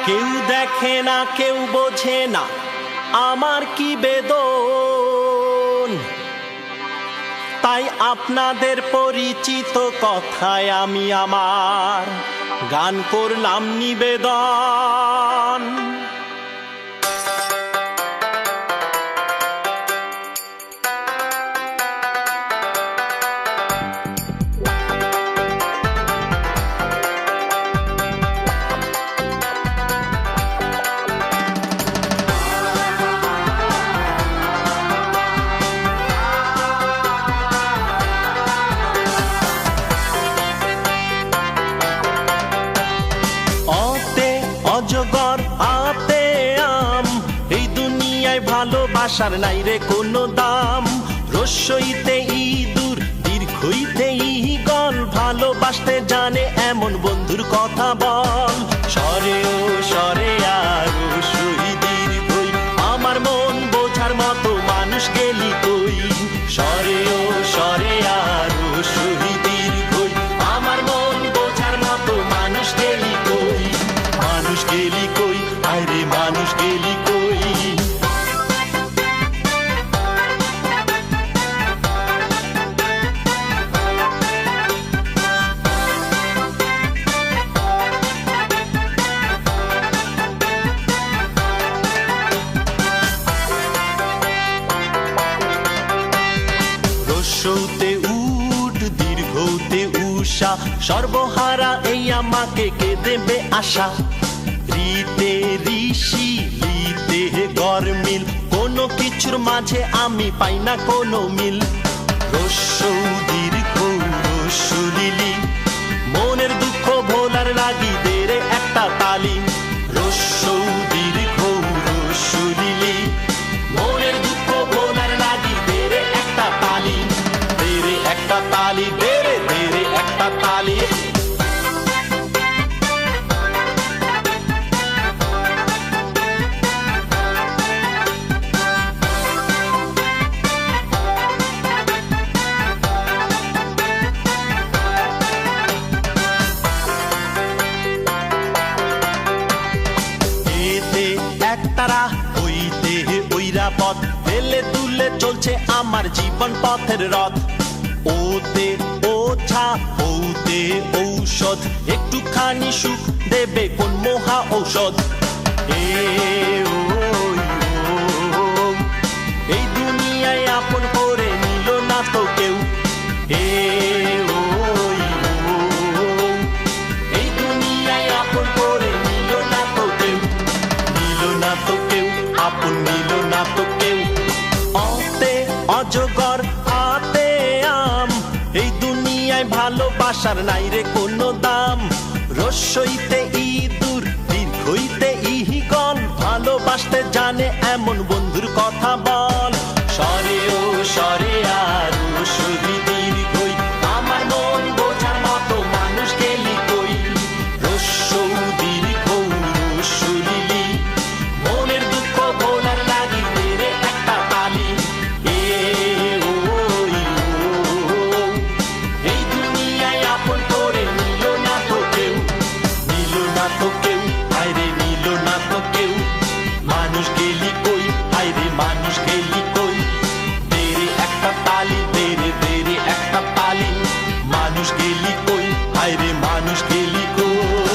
কেউ দেখে না, কেউ বোঝে না আমার কি বেদন, তাই আপনাদের পরিচিত কথায় আমি আমার গান করলাম নিবেদন। অজগর আতে আম, এই দুনিয়ায় ভালোবাসার নাই রে কোনো দাম। রস্যইতে ইঁদুর, দীর্ঘইতে ঈগল, ভালোবাসতে জানে এমন বন্ধুর কথা বল। সরে ও সরে আর রস্যই দীর্ঘই, আমার মন বোঝার মতো মানুষ গেলি কই। সরে ও সরে আর রস্যই দীর্ঘই, আমার মন বোঝার মতো মানুষ গেলি কই। মানুষ গেলি কই, আরে মানুষ গেলি কই। রস্যতে উট, দীর্ঘতে উষা, সর্বহারা এই আমাকে কে দেবে আশা। রিতে ঋষি, লিতে গরমিল, কোনো কিছুর মাঝে আমি পাই না কোনো মিল। রস্য দীর্ঘ রস্য লিলি, মনের দুঃখ ভোলার লাগি দে রে একটা তালি। রস্য দীর্ঘ রস্য লিলি, মনের দুঃখ ভোলার লাগি দে রে একটা তালি। দে রে একটা তালি, দে রে একটা তালি। একতারা হইতে ওইরা পথ, পেলে তুলে চলছে আমার জীবন পথের রথ। ওতে ওঝা, ওতে ঔষধ, একটুখানি সুখ দেবে কোন মহা ঔষধ। এই দুনিয়ায় আপন করে নিল না তো কেউ। এই দুনিয়ায় আপন করে নিল না তো কেউ। নিল না তো কেউ, আপন নিল না তো কেউ। অতে অজগর আতে আম, এই দুনিয়ায় ভালোবাসার নাই রে কোনো দাম। রস্যইতে ইঁদুর, দীর্ঘইতে ঈগল, ভালোবাসতে জানে এমন বন্ধুর কথা বল। সরে ও সরে আর রস্যই দীর্ঘই, আমার মন বোঝার মতো মানুষ গেলি কই। রস্য দীর্ঘ রস্য লিলি, মনের দুঃখ ভোলার লাগি দে রে একটা তালি। এই দুনিয়ায় আপন করে নিল না তো কেউ। নিল না তো কেউ, আরে নিল না তো কেউ। মানুষ গেলি কই, আরে মানুষ গেলি কই। দে রে একটা তালি, দে রে একটা তালি। মানুষ গেলি কই, আরে মানুষ গেলি কই।